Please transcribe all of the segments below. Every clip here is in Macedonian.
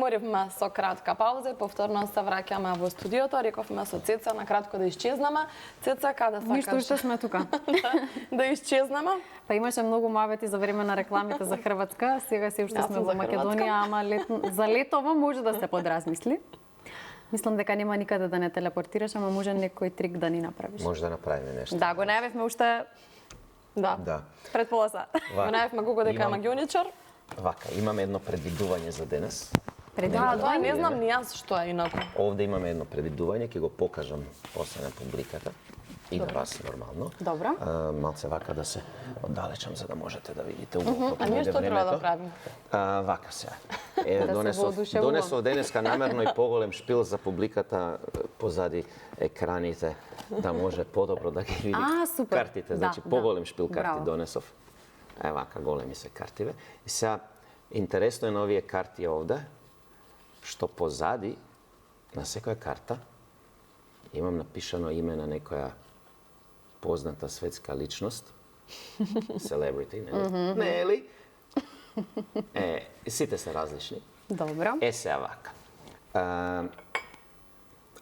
Одморивме со кратка пауза и повторно се враќаме во студиото. Рековме со Цеца на кратко да исчезнеме. Цеца, каде сакаш? Ништо, уште сме тука. Да исчезнеме. Па имаше многу муабети за време на рекламите за Хрватска. Сега се уште сме во Македонија, ама за летово може да се подразмисли. Мислам дека нема никаде да не телепортираш, ама може некој трик да ни направиш. Може да направиме нешто. Да, го најавивме уште Да. пред пола сат. Го најавивме Гого дека е магионичар. Вака, имаме едно предвидување за денес. Да, тоа не знам ни јас што е инаку. Овде имаме едно предвидување, ќе го покажам после на публиката. И на вас, нормално. Добро. Малце вака да се оддалечам, за да можете да видите убаво. А ние што треба да правиме? Вака сега. воодушевувам. Донесов денеска намерно и поголем шпил за публиката позади екраните, да може подобро да ги види супер. картите. Значи, поголем шпил карти донесов. Вака, големи се картиве. И сега, интересно е на овие карти овде, што позади на секоја карта имам напишано име на некоја позната светска личност. Celebrity, нели? Нели? Сите се различни. Добро. Сега вака.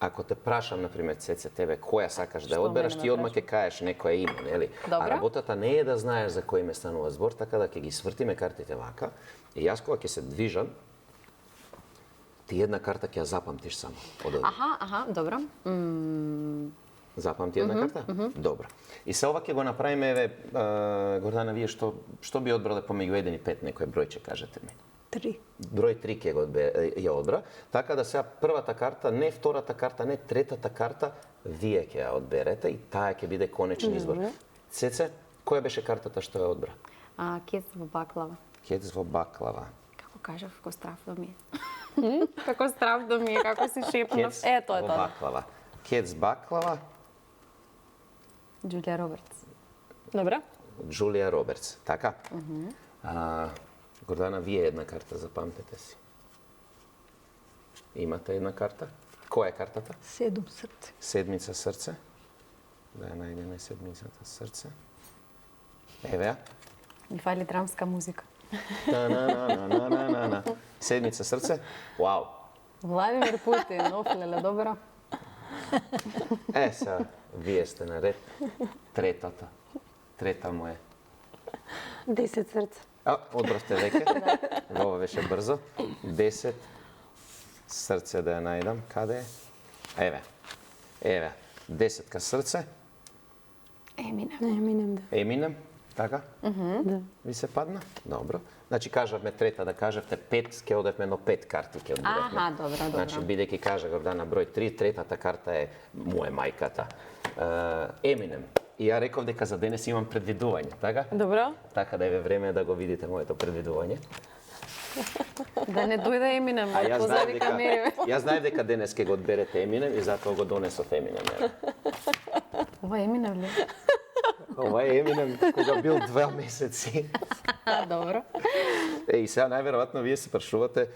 Ако те прашам, например, Цеце, тебе, која сакаш да ја одбераш, ти одма ќе кажеш некоја име, нели? А работата не е да знаеш за кој име станува збор, така да ќе ги свртиме картите вака. И јас кога ќе се движам, ти една карта ќе ја запамтиш само. Аха, добро. Запамти една карта? Добро. И се ова ќе го направиме, еве, Гордана, вие што би одбрале помеѓу 1 и 5, некој број ќе кажете ми? 3. Број 3 ќе го ја одбра. Така да сега првата карта, не втората карта, не третата карта, вие ќе ја одберете и таа ќе биде конечен избор. Цеце, која беше картата што ја одбра? Кец во баклава. Кец во баклава. Како кажав, како страв да ми е. Како страв да ми е, како си шепнав. Кец во баклава. Кец баклава. Джулија Робертс. Добро. Джулија Робертс, така? Гордана, вие една карта, запамтете си. Имате една карта? Која е картата? 7 срце. Седмица срце. Да ја најдеме седмицата срце. Еве ја. Ми фали драмска музика. Седмица срце. Вау. Владимир Путин, офлеле, добро. Сега, вие сте наред. Третата. Трета му е. 10 срце. Одбравте веќе. Ова беше брзо. 10 срце да ја најдам. Каде е? Еве. 10 срце. Еминем, така? Да. Ви се падна? Добро. Значи, кажавме трета, да кажавте 5, ќе одевме едно 5 карти ќе одбираме. Добро. Значи, бидејќи кажа Гордана број 3, третата карта е му е мајката. Еминем. И ја реков дека за денес имам предвидување, така? Добро. Така да е време да го видите моето предвидување. Да не дојде Еминем, позади камери. Јас знаев дека денес ќе го одберете Еминем и затоа го донесов Еминем. Ова е Еминем ли? Ова е Еминем кога бил 2 месеци. Добро. И сега најверојатно вие се прашувате,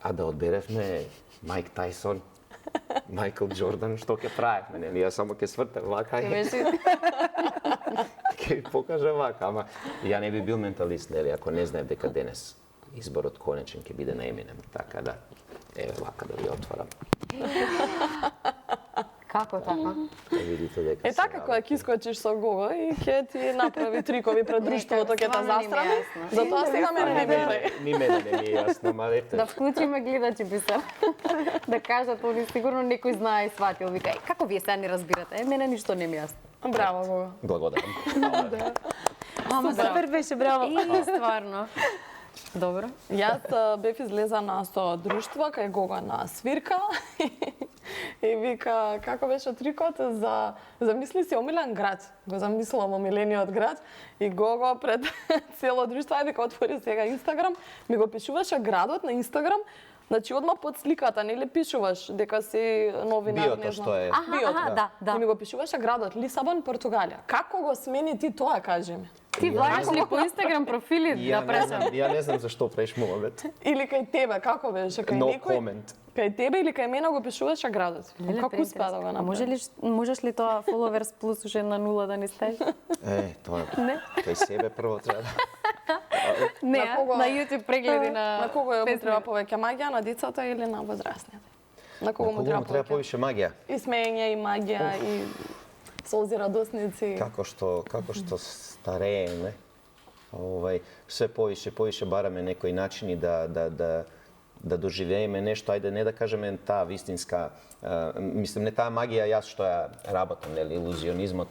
а да одберевме Майк Тајсон, Майкл Џордан, што ќе правевме, нели? Јас само ќе свртам вака и ќе ви покажам вака, ама ја не би бил менталист, нели, ако не знаев дека денес изборот конечен ќе биде на Еминем, така да еве вака да ви отворам. Како така? Да видите дека Така кога ќе искочиш со Гого и ќе ти направи трикови пред друштвото, ќе те застрани. Затоа сега мене не ми е. Ни мене не ми е јасно, ма ете. Да вклучиме гледачи писар. Да кажат, они сигурно некој знае и сватил. Вика, како вие сега не разбирате? Мене ништо не ми е јасно. Браво, Гого. Благодарам. Ама Супер беше, браво. И стварно. Добро. Јас бев излезана со друштво кај Гого на свирка и вика како беше трикот за замисли си омилен град. Го замислам омилениот град и Гого пред цело друштво вика отвори сега Инстаграм, ми го пишуваше градот на Инстаграм. Значи одма под сликата, нели пишуваш дека си новинар, Биото не знам. што е. Биото, да. И ми го пишуваше градот Лисабон, Португалија. Како го смени ти тоа, кажи ми? Ти влагаш ли по Инстаграм профили да пресам? Ја не знам зашто преш мовет. Или кај тебе, како беше? Кај No некој? comment. Кај тебе или кај мене го пишуваше градот? Како успеа да го направи? Можеш ли тоа followers плюс уште на 0 да не ставиш? Тоа Не. кај себе прво треба да Не, На кого- на YouTube прегледи на На кого ја песни. треба повеќе магија, на децата или на возрастните? На кого му треба треба повеќе? повише магија? И смење, и магија, и солзи радосници. Како што старееме, се повише бараме некои начини да доживееме нешто, ајде не да кажеме таа вистинска, мислам не таа магија јас што ја работам, нели, илузионизмот,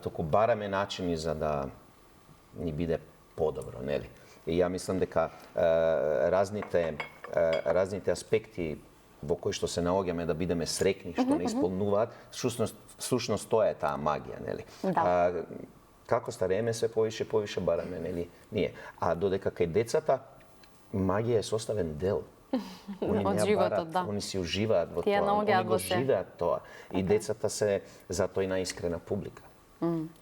туку бараме начини за да ни биде подобро, нели. И ја мислам дека разните аспекти во кои што се наоѓаме да бидеме среќни, што не исполнуваат, всушност тоа е таа магија, нели. Да. Како старееме се повише бараме, нели, ние. А додека кај децата магија е составен дел. Они Од не ја животот, барат, да. они си уживаат во Тие тоа, наоѓаат они го во се. живеат тоа. И децата се затоа и наискрена публика.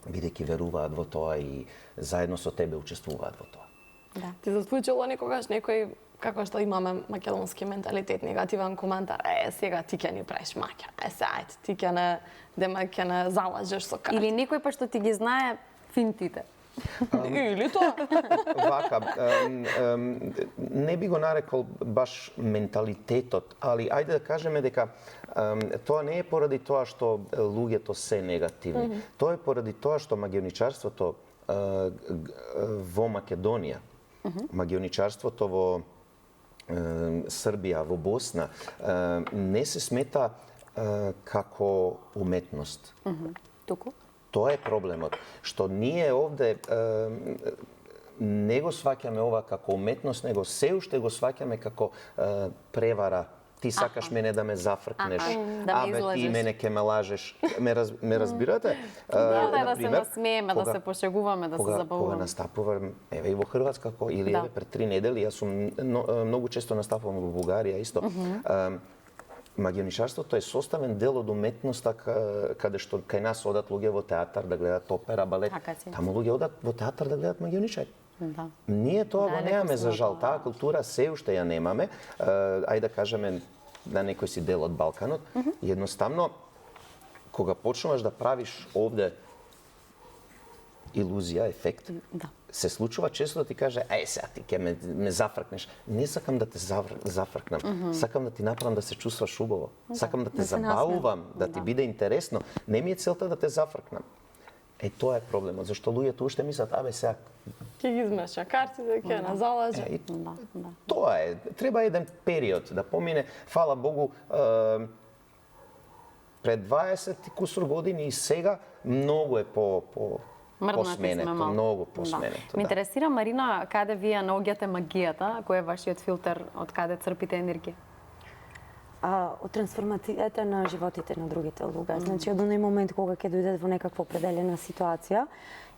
Бидејќи веруваат во тоа и заедно со тебе учествуваат во тоа. Да. Ти се случило некогаш некој, како што имаме македонски менталитет, негативен коментар, сега ти ќе ни правиш маќа, ајде, ти ќе не залажеш со карта. Или некој па што ти ги знае финтите. Или тоа. Вака, не би го нарекол баш менталитетот, али ајде да кажеме дека тоа не е поради тоа што луѓето се негативни. Тоа е поради тоа што магионичарството во Македонија, магионичарството во Србија, во Босна, не се смета како уметност. Туку? Тоа е проблемот, што ние овде не го сваќаме ова како уметност, него се уште го сваќаме како превара. Ти сакаш мене да ме зафркнеш, да ме ти излажеш. мене ке ме лажеш. Ме разбирате? Да, да се Например, насмееме, да се пошегуваме, да се Кога забавуваме. настапувам, еве и во Хрватска, или Да. еве пред 3 недели, јас сум многу често настапувам во Бугарија исто. Магионичарството е составен дел од уметноста каде што кај нас одат луѓе во театар да гледат опера, балет. Така си. Таму луѓе одат во театар да гледат магионичари. Да. Ние тоа Да, го немаме, за некој жал, сме таа култура се уште ја немаме. Ајде да кажеме на некој си дел од Балканот. Едноставно, кога почнуваш да правиш овде илузија, ефект, Да. се случува често да ти каже, сега ти ќе ме зафркнеш. Не сакам да те зафркнам. Сакам да ти направам да се чувстваш убаво. Сакам да те да се забавувам, да ти Да. биде интересно. Не ми е целта да те зафркнам. Тоа е проблемот, зашто луѓето уште мислат, сега Ќе ги измеша картите, ќе не залаже. и Да, да. тоа е. Треба еден период да помине. Фала Богу, пред 20 и кусур години и сега многу е Мрднати посменето, сме малку. многу посменето. Да. Ме интересира, Марина, каде вие наоѓате магијата, кој е вашиот филтер, од каде црпите енергија? Од трансформацијата на животите на другите луѓе. Значи, од оној момент кога ќе дојдат во некаква определена ситуација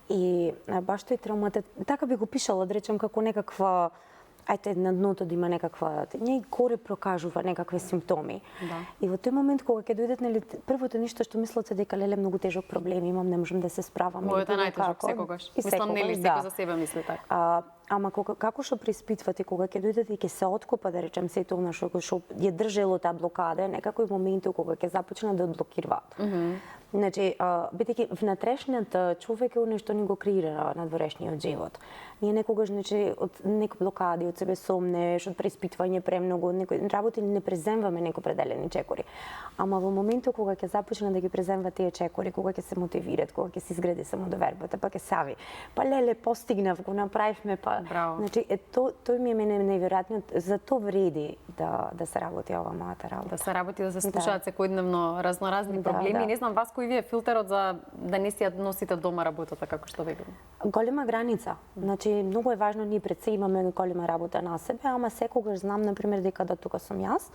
и баш тој травмата, така би го пишала, да речем, како некаква на дното да има некаква, не горе прокажува некакви симптоми. Да. И во тој момент кога ќе дојдат, нели, првото ништо што мислите дека леле многу тежок проблем имам, не можам да се справам. Мојот е или било најтежок како. секогаш. И Мислам, нели, секогаш, секој за себе мисли така. Ама како што преиспитвате, кога ќе дојдете и ќе се откопа, да речем, сето она што ја држело таа блокада, некако и моментот кога ќе започнат да одблокираат. Значи, бидејќи внатрешниот човек е оној што ни го креира надворешниот живот. Ние некогаш, значи, од некои блокади, од себе сомнеш, од преиспитвање премногу, некои работи не преземваме некои определени чекори. Ама во моментот кога ќе започнат да ги преземват тие чекори, кога ќе се мотивират, кога ќе се изгради самодовербата, па ќе сави. Па леле, постигнав, го направивме, па. Браво. Значи, тој ми е мене неверојатно, за тоа вреди да се работи ова мојата работа. Да се работи, да се слушаат секојдневно разноразни проблеми. да. Не знам, вас кој ви е филтерот за да не си ја носите дома работата, како што велам? Голема граница. Значи, многу е важно, ние пред се имаме голема работа на себе, ама секогаш знам, например, дека да тука сум јас,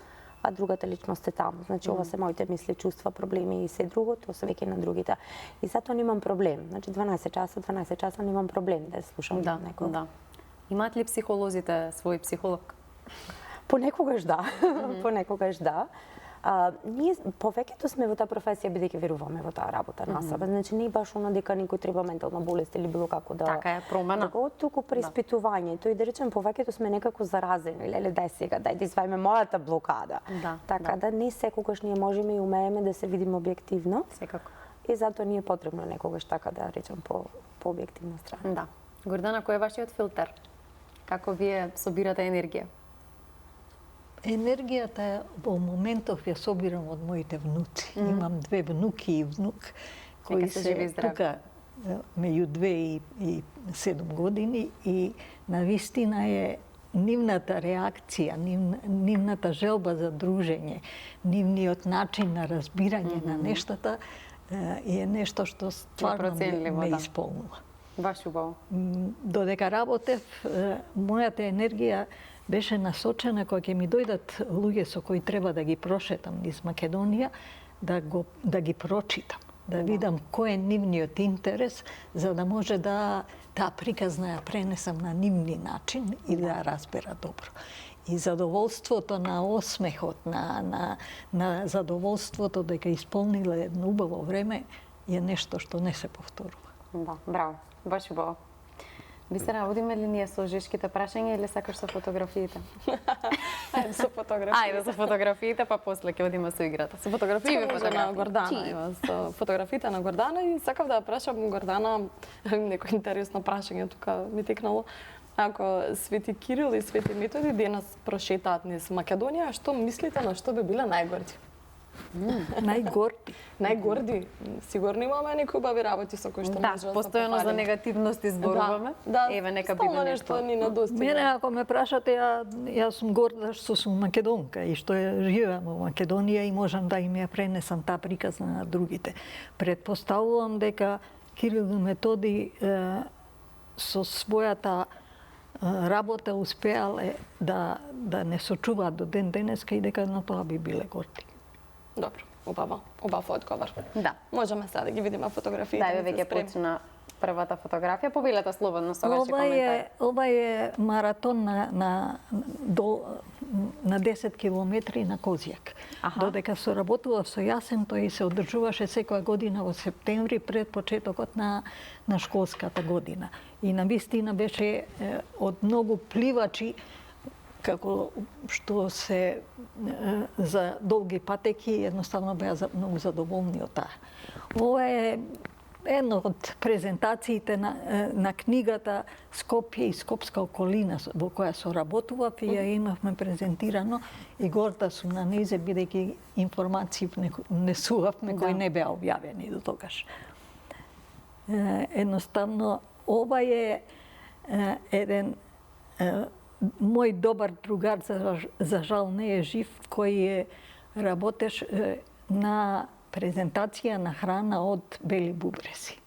а другата личност е таму. Значи, ова се моите мисли, чувства, проблеми и се друго, тоа се веќе на другите. И затоа немам проблем. Значи, 12 часа немам проблем да слушам некој. Да. Имаат ли психолозите свој психолог? Понекогаш да. Понекогаш да. Ние повеќето сме во таа професија бидејќи веруваме во таа работа на себе. Значи не баш она дека некој треба ментална болест или било како да. Така е, промена. Така туку преиспитување. Тој да речем повеќето сме некако заразени. Леле дај сега, дај да извајме мојата блокада. Да, Така да не секогаш ние можеме и умееме да се видиме објективно. Секако. И затоа ни е потребно некогаш така да речем по објективна страна. Да. Гордана, кој е вашиот филтер? Како вие собирате енергија? Енергијата во моментов ја собирам од моите внуци. Имам 2 внуки и внук кои Нека се живи и се здрави. тука меѓу 2 и 7 години и навистина е нивната реакција, нивната желба за дружење, нивниот начин на разбирање на нештата е нешто што стварно Непроценливо, ме да. исполнува. Баш убаво. Додека работев, мојата енергија беше насочена кога ќе ми дојдат луѓе со кои треба да ги прошетам низ Македонија, да ги прочитам, да видам кој е нивниот интерес, за да може да таа приказна ја пренесам на нивни начин и да ја разбера добро. И задоволството на осмехот, на задоволството дека исполниле едно убаво време е нешто што не се повторува. Да, браво. Баш убаво. Бисера, одиме ли ние со жешките прашања или сакаш со фотографиите? Ајде со фотографија. Ајде со фотографиите, па после ќе одиме со играта. Со фотографија може на Гордана. Чии? Ева, со фотографиите на Гордана и сакав да ја прашам Гордана некој интересно прашање тука ми текнало. Ако Свети Кирил и Свети Методи денес прошетаат низ Македонија, што мислите на што би биле најгорди? Најгорди. Најгорди? Сигурно имаме некои убави работи со кои што Да, може да се постојано за похвалиме. негативност изборуваме. Да, Еве, нека стално биде нешто нешто. ни недостига. Мене, ако ме прашате, јас сум горда што сум македонка и што живеам во Македонија и можам да им ја пренесам таа приказна на другите. Предпоставувам дека Кирил и Методи со својата работа успеале да не сочуваат до ден денеска и дека на тоа би биле горди. Добро, убав одговор. Да. Можеме сега да ги видиме фотографиите. Да, да се веќе спремиме. почна првата фотографија. Повелете слободно со ваши коментари. Ова е маратон на 10 километри на Козјак. Аха. Додека соработував со Јасен, тој се одржуваше секоја година во септември пред почетокот на школската година. И навистина беше од многу пливачи како што се за долги патеки едноставно беа многу задоволни од таа. Ова е една од презентациите на книгата Скопје и Скопска околина во која соработував и ја имавме презентирано и горда сум на нејзе бидејќи информации внесувавме кои не беа објавени до тогаш. Едноставно ова е еден мој добар другар, за жал не е жив, кој работеш на презентација на храна од бели бубреси.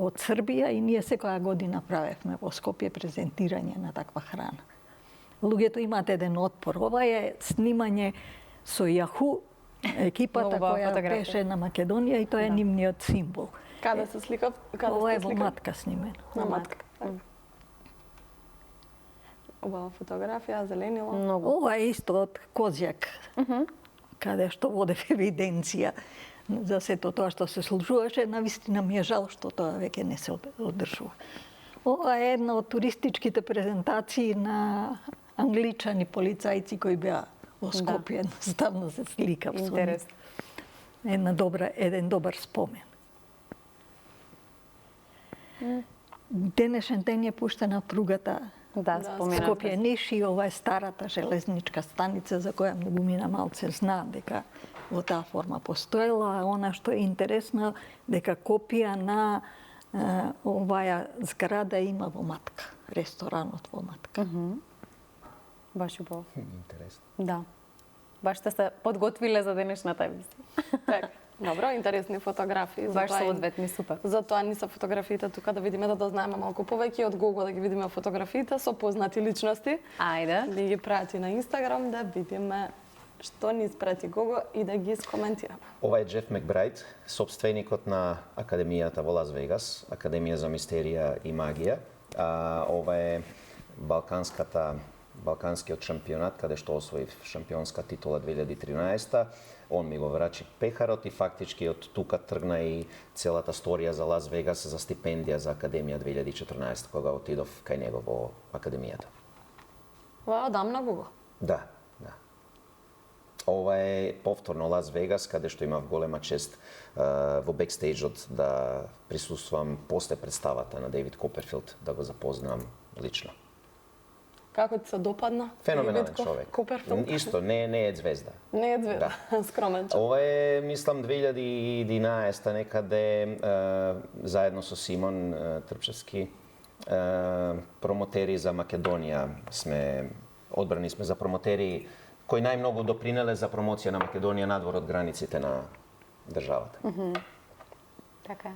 Од Србија и ние секоја година правевме во Скопје презентирање на таква храна. Луѓето имаат еден отпор. Ова е снимање со Јаху, екипата која беше на Македонија и тоа е нивниот символ. Каде се сликав? Ова е во Матка снимено. На Матка. Убава фотографија, зеленило. Многу. Ова е исто од Козјак, каде што водев евиденција за сето тоа што се случуваше. Навистина ми е жал што тоа веќе не се одржува. Ова е една од туристичките презентации на англичани полицајци кои беа во Скопје, едноставно се сликав со нив. Еден добар спомен. Денешен ден е пуштена пругата Да, споменавте. Скопје Ниш и ова е старата железничка станица за која многумина малце знаат дека во таа форма постоела. Она што е интересно дека копија на оваа зграда има во Матка, ресторанот во Матка. Баш убаво. Интересно. Да. Баш сте се подготвиле за денешната емисија. Така. Добро, интересни фотографии. Баш затоа и- соодветни, супер. Затоа ни се фотографиите тука да видиме, да дознаеме малку повеќе од Гого, да ги видиме фотографиите со познати личности. Ајде. Да ги прати на Инстаграм, да видиме што ни испрати Гого и да ги скоментираме. Ова е Джеф Макбрайт, собственикот на Академијата во Лас Вегас, Академија за мистерија и магија. Ова е балканскиот шампионат, каде што освоив шампионска титула 2013. Он ми го врачи пехарот и фактички од тука тргна и целата сторија за Лас Вегас за стипендија за Академија 2014, кога отидов кај него во Академијата. Ова одамна Гого. Да, да. Ова е повторно Лас Вегас, каде што имав голема чест во бекстејџот да присуствувам после представата на Дейвид Коперфилд, да го запознам лично. Како ти се допадна? Феноменален Битко? човек. Коперфилд? Исто, не е звезда. Не е звезда, скромен човек. Ова е, мислам, 2011 некаде, заедно со Симон Трпчевски, промотери за Македонија одбрани сме за промотери кои најмногу допринеле за промоција на Македонија надвор од границите на државата. Така е.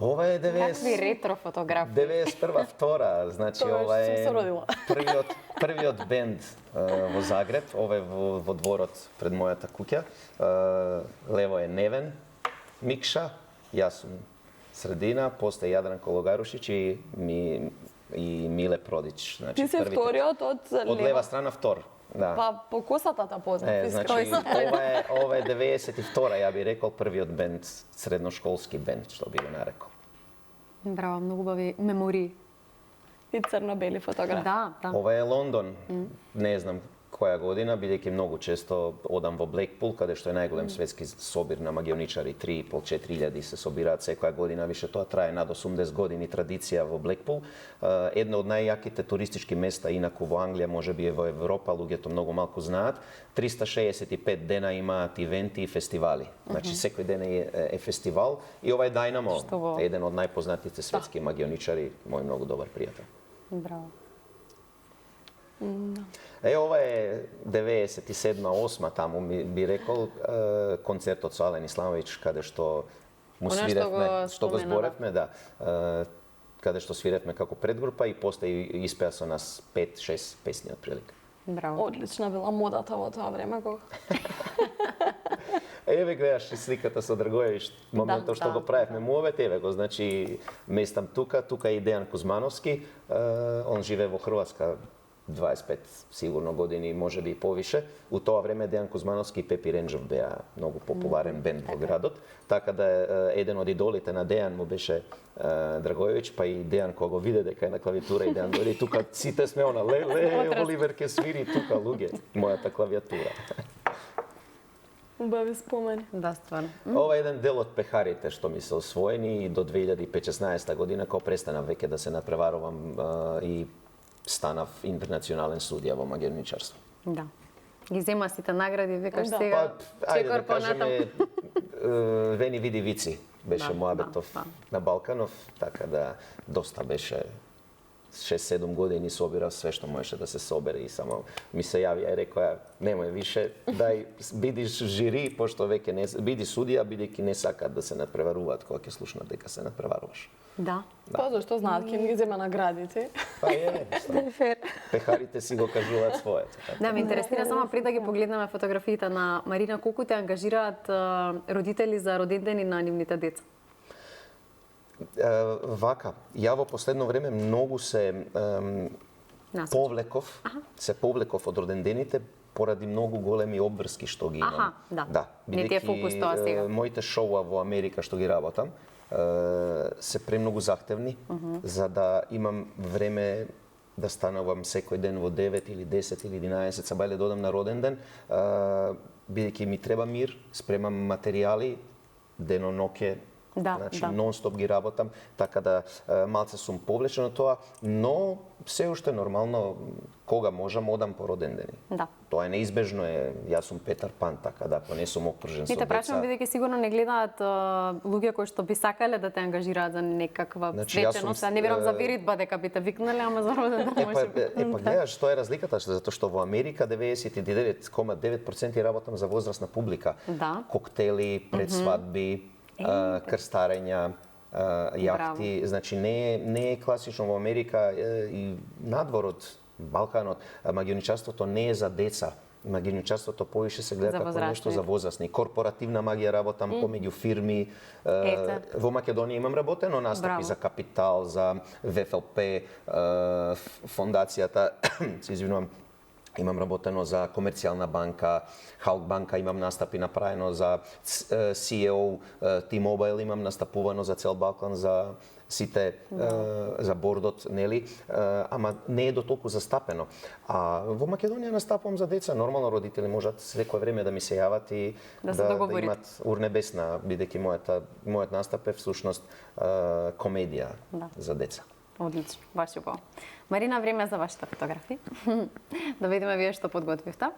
Ова е Какви ретро фотографии. 91-а, втора, значи Тоа ова што е сум се родила. првиот бенд во Загреб, ова е во дворот пред мојата куќа. Лево е Невен Микша, јас сум средина, после Јадран Кологарушич и Миле Продич. Значи, Ти си вториот од лева страна втор. Да. Па по косата та познав. Значи, ова е 92-а, ја би рекол, првиот бенд, средношколски бенд, што би го нарекол. Браво, многу убави мемории. И црно-бели фотографии. Да. Ова е Лондон, не знам која година, бидејќи многу често одам во Блекпул, каде што е најголем светски собир на магионичари, 3.500-4.000 се собираат секоја година, више тоа трае над 80 години традиција во Блекпул. Едно од најјаките туристички места, инаку во Англија, можеби е во Европа, луѓето многу малку знаат. 365 дена имаат ивенти и фестивали. Значи секој ден е фестивал и ова е Дајнамо, еден од најпознатите светски магионичари, мој многу добар пријател. Браво. Ова е 97-8 таму би рекол концертот со Ален Исламовиќ, каде што му свиревме, што го зборевме, да. Каде што свиревме како предгрупа и после испеа со нас 5-6 песни отприлика. Браво. Одлична била модата во тоа време кога. Еве гледаш и сликата со Драгоевич, моментот што го правевме муавет, еве го, значи местам тука е и Дејан Кузмановски, он живее во Хрватска 25 сигурно години, можеби и повише. У тоа време Дејан Кузмановски и Пепи Ренџов беа многу популарен бенд во градот, така да еден од идолите на Дејан му беше Драгоевич, па и Дејан кога го виде дека е на клавиатура и Дејан дојде тука, сите сме она, Оливер ке свири тука, луѓе, мојата клавиатура. Убави спомени. Да, стварно. Ова е еден дел од пехарите што ми се освоени и до 2015 година, кога престанав веќе да се надпреварувам и станав интернационален судија во магионичарство. Да. Ги зема сите награди, викаш сега, чекор понатам. Вени види вици беше моабетов на Балканов, така да доста беше 6-7 години собирав све што можеше да се собере и само ми се јави и рекоа немој више, дај бидиш жири, пошто веќе не биди судија, бидејќи не сакаат да се надпреваруваат кога ќе слушнат дека се надпреваруваш. Да. Па зашто знаат ке ги зема наградите. Па е, пехарите си го кажуваат своето. Да, ме интересира само пред да ги погледнеме фотографиите на Марина, колку те ангажираат родители за родендени на нивните деца? Вака, ја во последно време многу се повлеков од родендените поради многу големи обврски што ги имам. Да. Не ти е фокус тоа сега. Моите шоуа во Америка што ги работам се премногу захтевни, за да имам време да станувам секој ден во 9 или 10 или 11 сабајле да одам на роден ден, бидејќи ми треба мир, спремам материјали, деноноќе, значи нон-стоп ги работам, така да малце сум повлечен од тоа, но се уште нормално кога можам одам по роден дени. Да. Тоа е неизбежно, јас сум Петар Пан, така да ако не сум окружен со деца. Не те прашувам бидејќи сигурно не гледаат луѓе кои што би сакале да те ангажираат за некаква свеченост, не верам за веритба дека би те викнале, ама за роден ден може. Па гледаш, тоа е разликата, затоа што во Америка 99,9% работам за возрастна публика. Коктели, предсвадби, крстарења, јахти, значи не е класично во Америка и надвор од Балканот, магионичарството не е за деца. Магионичарството повише се гледа како нешто за возрастни. Корпоративна магија работам помеѓу фирми. Во Македонија имам работено настапи за Капитал, за ВФЛП, фондацијата, се извинувам, имам работено за Комерцијална банка, Халк банка, имам настапи направено за CEO, T-Mobile имам настапувано за цел Балкан, за сите, за бордот, нели, ама не е до толку застапено. А во Македонија настапувам за деца, нормално родители можат секое време да ми се јават и да имат урнебесна, бидејќи мојот настап е всушност комедија за деца. Одлично, баш убаво. Марина, време за вашите фотографии. Да видиме вие што подготвивте.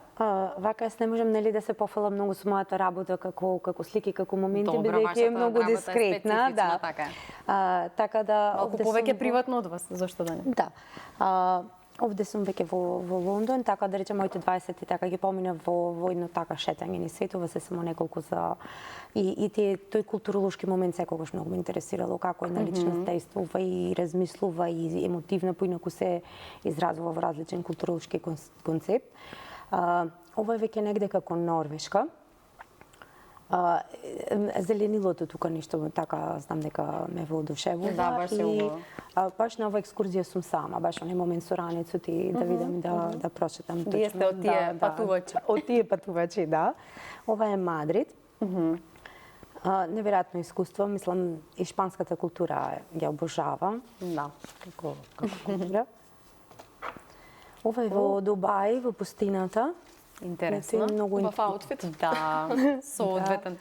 Вака јас не можам нели да се пофалам многу со мојата работа како слики, како моменти, Добро, бидејќи е вашата многу работа е дискретна, специфична, да. така е. Така да Малку овде повеќе сум приватно од вас, зашто да не? Да. Овде сум веќе во Лондон, така да речем моите 20 така ги поминав во едно така шетање низ светова, се само неколку за и тој културолошки момент секогаш многу ме интересирало како една личност действува и размислува и емотивно поинаку се изразува во различен културолошки концепт. Ова е веќе негде како Норвешка. Зеленилото тука нешто така знам дека ме воодушевува. Да, баш е убаво. Баш на оваа екскурзија сум сама, баш на момент со ранецот и да видам да прочитам точно. Вие сте од тие патувачи. Од тие патувачи, да. Ова е Мадрид. Неверојатно искуство, мислам и шпанската култура ја обожавам. Да. Како култура. Ова е во Дубај, во пустината. Интересно. Многу Убав аутфит. Да, соодветен.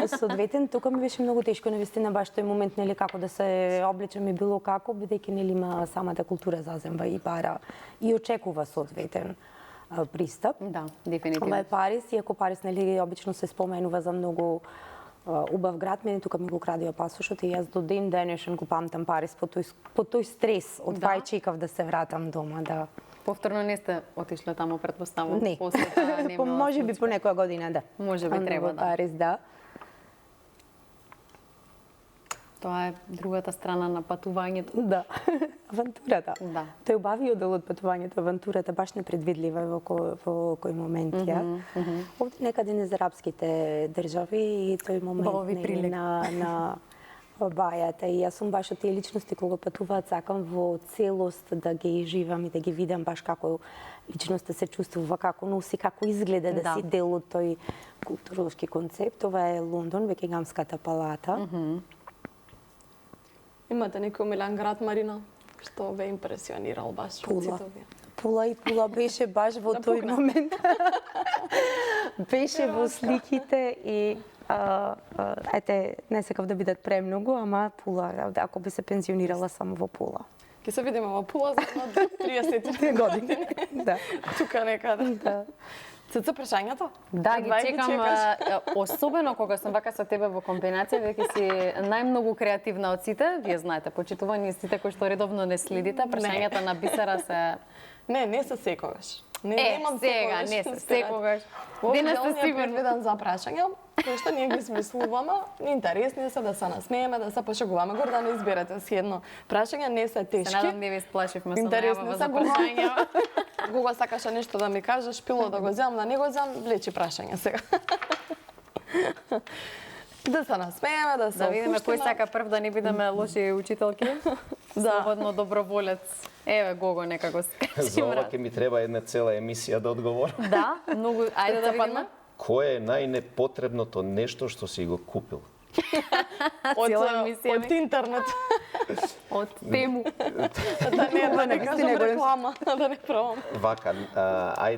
Соодветен, тука ми беше многу тешко навистина баш тој момент нели како да се облечам и било како, бидејќи нели има самата култура заземва и бара и очекува соодветен пристап. Да, Ова дефинитивно. е Париз, иако Париз нели обично се споменува за многу убав град, мене тука ми го крадија пасошот и јас до ден денешен го памтам Париз по тој стрес од кај чекав да се вратам дома, да. Повторно не сте отишле таму, претпоставувам. Не. После тоа не Може би по некоја година, да. Може би треба, Во да. Париз, да. Тоа е другата страна на патувањето. Да, авантурата. Да. Тој убавиот дел од патувањето, авантурата баш непредвидлива во кој момент ја. Овде некаде низ арапските држави и тој момент Баови прилик. на бајата. И јас сум баш од тие личности кога патуваат, сакам во целост да ги живам и да ги видам баш како личноста се чувствува, како носи, како изгледа да Да. си дел од тој културолошки концепт. Ова е Лондон, Бекингамската палата. Имате некој милен град, Марина, што ве импресионирал баш од сите овие? Пула беше баш во тој момент. Беше во сликите и ете, не сакав да бидат премногу, ама Пула, ако би се пензионирала само во Пула. Ке се видиме во Пула за 30 години. Да. Тука некаде. Да. Цеца прашањата? Да, ги Едва чекам, чекаш? особено кога сум вака со тебе во комбинација, веќе си најмногу креативна од сите. Вие знаете, почитувани сите кои што редовно не следите, прашањата на Бисера се... Не се секогаш. Немам сега, не се секогаш. Денес сте Денес сигурни. предвиден за прашања, кои што ние ги смислуваме, интересни се да се насмееме, да се пошегуваме, горе да не изберете си едно прашање, не се тешки. Се надам да ви сплашивме со Интересни најавава се, за кога- прашања. Кога сакаше нешто да ми кажеш, пило да го земам, да не го земам, влечи прашање сега. Да се насмееме, да се Да видиме кој опуштиме. сака прв да не бидеме лоши учителки. Слободно доброволец. Еве Гого некако скачи За ова мраз. ќе ми треба една цела емисија да одговорам. Да, многу, ајде да видиме. Кое е најнепотребното нешто што си го купил? Цела емисија Од интернет. од тему. Да не кажам реклама, да не пробам. Вака, ај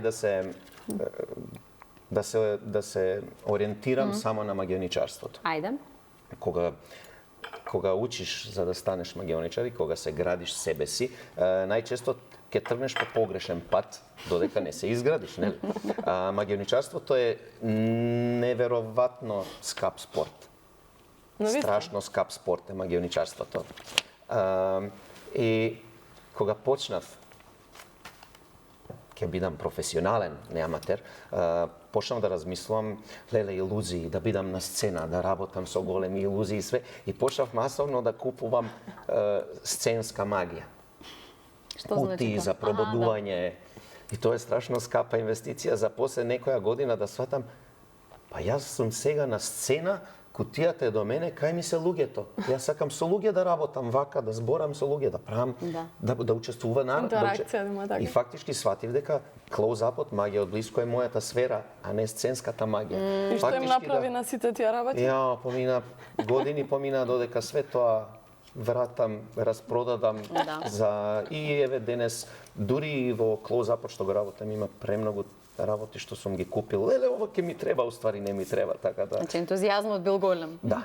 да се ориентирам само на магионичарството. Ајде. Кога учиш за да станеш магионичар и кога се градиш себе си, најчесто ќе тргнеш по погрешен пат додека не се изградиш, нели? Магионичарството е неверојатно скап спорт. Страшно скап спорт е магионичарството. И кога почнав ќе бидам професионален, не аматер, почнав да размислувам, леле, илузии, да бидам на сцена, да работам со големи илузии и све, и почнав масовно да купувам сценска магија. Што значи Кутии тоа? за пробудување. И тоа е страшно скапа инвестиција за после некоја година да сватам, па јас сум сега на сцена, кутијата е до мене, кај ми се луѓето. Јас сакам со луѓе да работам вака, да зборам со луѓе, да правам, да учествува народ. Интеракција има така. И фактички сватив дека клоузапот, магија од близко е мојата сфера, а не сценската магија. И што им Фактички, направи на сите тие работи? Ја, години помина додека све тоа вратам, распродадам Да. за и еве денес дури и во клоузапот што го работам има премногу работи што сум ги купил. Леле, ова ќе ми треба, уствари не ми треба, така да. Значи ентузијазмот бил голем. Да.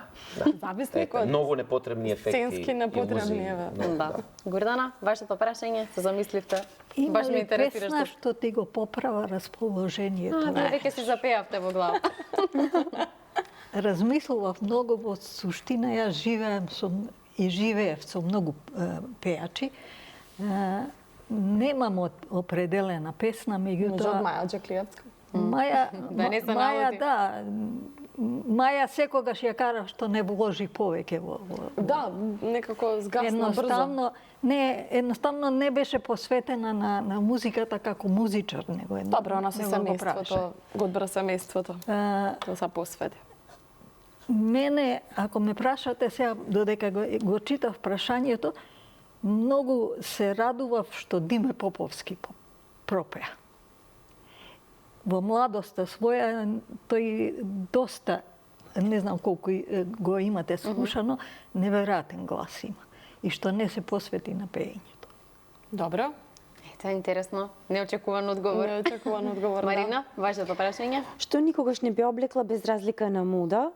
Зависник Ете, од многу непотребни ефекти. сценски непотребни, илузии. еве. Многу, Да. Гордана, вашето прашање, се замисливте? Има Баш ме ли интересира песна што... што ти го поправа расположението? Веќе си запеавте во глава. Размислував многу, во суштина јас живеев со многу пејачи. Немам определена песна, Може од меѓутоа Маја Джаклиевска. Маја, Да не се Маја, наоди. да. Маја секогаш ја кара што не вложи повеќе во Да, некако згасна брзо. Едноставно не беше посветена на музиката како музичар, него Добро, она со него го праша. семејството, го одбра семејството. Тоа се посвети. Мене, ако ме прашате сега, додека го читав прашањето, многу се радував што Диме Поповски пропеа. Во младоста своја, тој доста, не знам колку го имате слушано, неверојатен глас има. И што не се посвети на пеењето. Добро. Ето, интересно. Неочекуван одговор. Неочекуван одговор. да. Марина, вашето прашање? Што никогаш не би облекла без разлика на мода.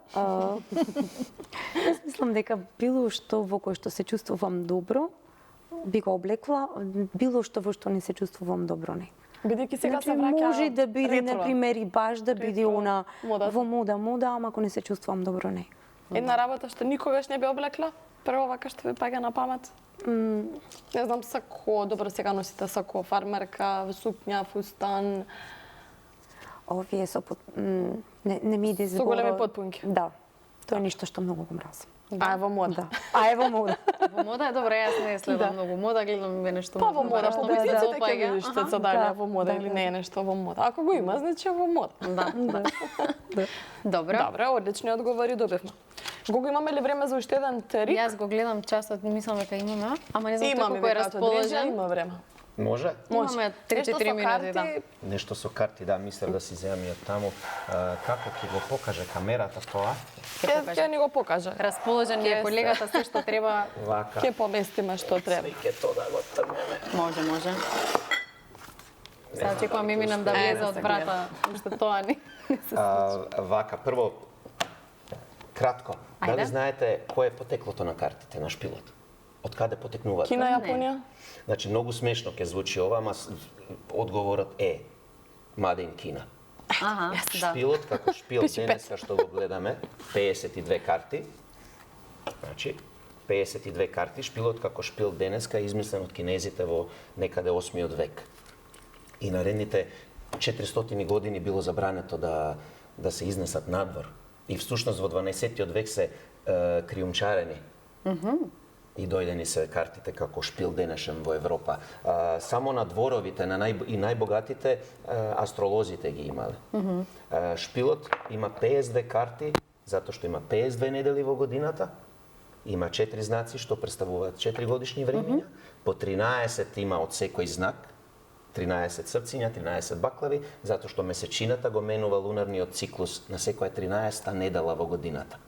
Јас мислам дека било што во кое што се чувствувам добро, би го облекла, било што во што не се чувствувам добро, не. Бидејќи сега се Значи, враќа може да биде, ретро. например, и баш да биде Ретро она модата. во мода, ама ако не се чувствувам добро, не. Една работа што никогаш не би облекла, прво вака што ви паѓа на памет. Не знам, сако, добро сега носите сако, фармерка, сукња, фустан. Овие со не ми иде зборот. Со големи потпунки. Да. Тоа е нешто што многу го мразам. А е во мода. Да. А е во мода. Во мода е добро, јас не следам многу мода, гледам нешто. Па во мода, по петиците ќе видиш што се дали Да, во мода да, или да. не е нешто во мода. Ако го има, значи е во мода. Да. Добро. Добро, одлични одговори добивме. Гого, имаме ли време за уште еден трик? Јас го гледам часот, мислам дека имаме, ама не знам Имаме колку е веќе расположен. расположен. Има време. Може? Имаме 33 минути, да. Нешто со карти, да, мислев да си земам и од таму. Како ќе го покаже камерата тоа? Ќе ни го покаже. Расположен е Ќе колегата, се што треба. Вака. Ќе поместиме што треба. Ке тоа да го тргнеме. Може. Сега очекувам Еминем да влезе од врата, уште тоа не. Вака, прво, кратко. Ајде. Дали знаете кој е потеклото на картите на шпилот? Од каде потекнуваат? Кина, Не. Јапонија? Значи, многу смешно ќе звучи ова, ама одговорот е Made in Kina. Аха, да. Шпилот, како шпил Пиши денеска што го гледаме, 52 карти. Значи, 52 карти, шпилот како шпил денеска е измислен од кинезите во некаде 8 век. И наредните 400 години било забрането да се изнесат надвор. И всушност во 12 век се криумчарени. И дојдени се картите како шпил денешен во Европа. Само на дворовите, и најбогатите, астролозите ги имале. Шпилот има 52 карти, затоа што има 52 недели во годината, има 4 знаци што представуваат 4 годишни времиња, по 13 има од секој знак, 13 срциња, 13 баклави, затоа што месечината го менува лунарниот циклус на секоја 13-та недела во годината.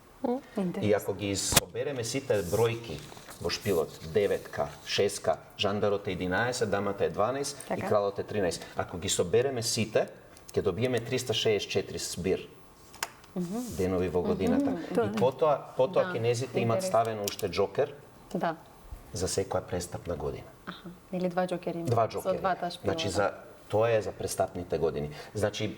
И ако ги собереме сите бројки во шпилот, 9-ка, 6-ка, жандарот е 11, дамата е 12 и кралот е 13. Ако ги собереме сите, ќе добиеме 364 збир денови во годината. И потоа кинезите имаат ставено уште джокер Да. за секоја престапна година. Аха. Или два джокери има. Два Со джокери. двата шпила. Значи, да. тоа е за престапните години. Значи,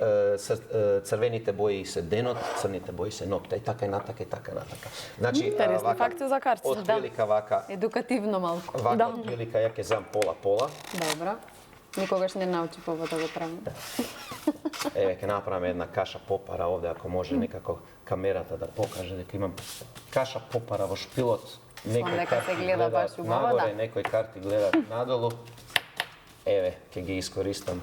црвените бои се денот, црните бои се ноќта, и така и натака, и така и натака. Значи, Интересни факти за картите. Од прилика вака, Едукативно малку. вака од прилика ја ќе зам пола. Добро. Никогаш не научи ова да го правим. Еве, ќе направиме една каша попара овде, ако може некако камерата да покаже дека имам каша попара во шпилот. Некои дека се карти гледа баш гледаат убаво, нагоре, да. некои карти гледаат надолу. Еве, ќе ги искористам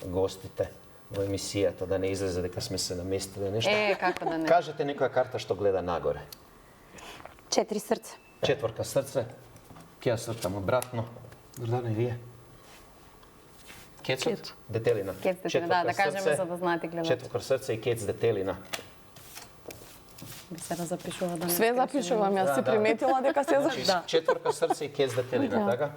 гостите во емисијата да не излезе дека сме се наместиле нешто. Како да не. Кажете некоја карта што гледа нагоре. 4 срце. Четворка срце. Ќе ја сртам обратно. Гордана, и вие? Кецот? Детелина. Кец детелина, да кажеме за да знаете гледачи. Четворка срце и кец детелина. Би се разапишува да не. Све запишувам, јас си приметила дека се Значи, да. четворка срце и кец детелина, Да. така?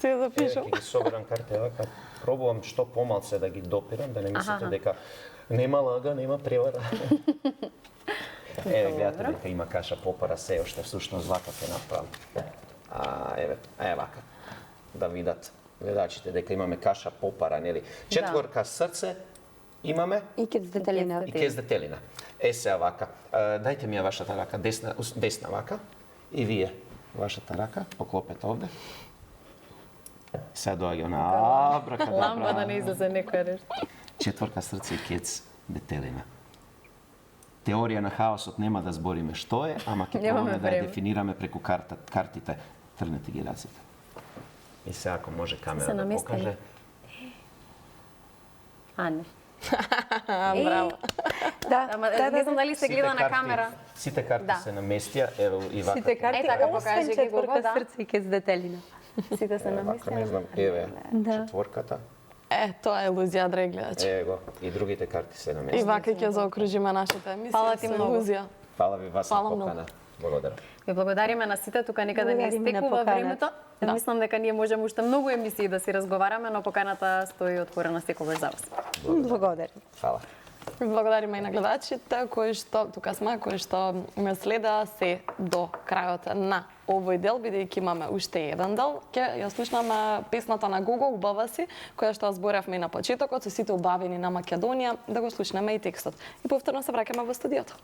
се запишам. Ќе ги соберам карти, вака пробувам што помалце да ги допирам, да не мислите дека нема лага, нема превара. Еве, гледате дека има каша попара се уште, всушност вака ќе направам. Еве вака. Да видат гледачите дека имаме каша попара, нели? Четворка срце имаме И кец детелина. и кез детелина. Сега вака. Дајте ми ја вашата рака, десна вака. И вие вашата рака, поклопете овде. Сега доаѓа она абракадабра. Ламба да не излезе некоја нешто. Четворка срце и кец детелина. Теорија на хаосот нема да збориме што е, ама ќе пробаме да ја дефинираме преку картите. Трнете ги раците. И сега ако може камера да покаже. Не. Браво. Ама не знам дали се гледа на камера. Сите карти се наместија, еве и вака. Сите карти, така освен покажи ги четворка Гого, да. срце и кец детелина. Сите се Вака, наместија. не знам, еве, четворката. Тоа е илузија, драги гледачи. Еве го, и другите карти се И наместија. вака ќе заокружиме нашата емисија. Фала ти со многу. илузија. Фала ви вас на Фала многу. покана. Благодарам. Ви благодариме на сите, тука некаде не Благодариме на истекува поканата. времето. Мислам дека ние можеме уште многу емисии да си разговараме, но поканата стои отворена секогаш за вас. Благодарам. Фала. Благодариме и на гледачите кои што тука сме, кои што ме следа се до крајот на овој дел, бидејќи имаме уште еден дел. Ќе ја слушнаме песната на Гого "Убава си", која што зборевме и на почетокот со сите убавини на Македонија, да го слушнеме и текстот. И повторно се враќаме во студиото.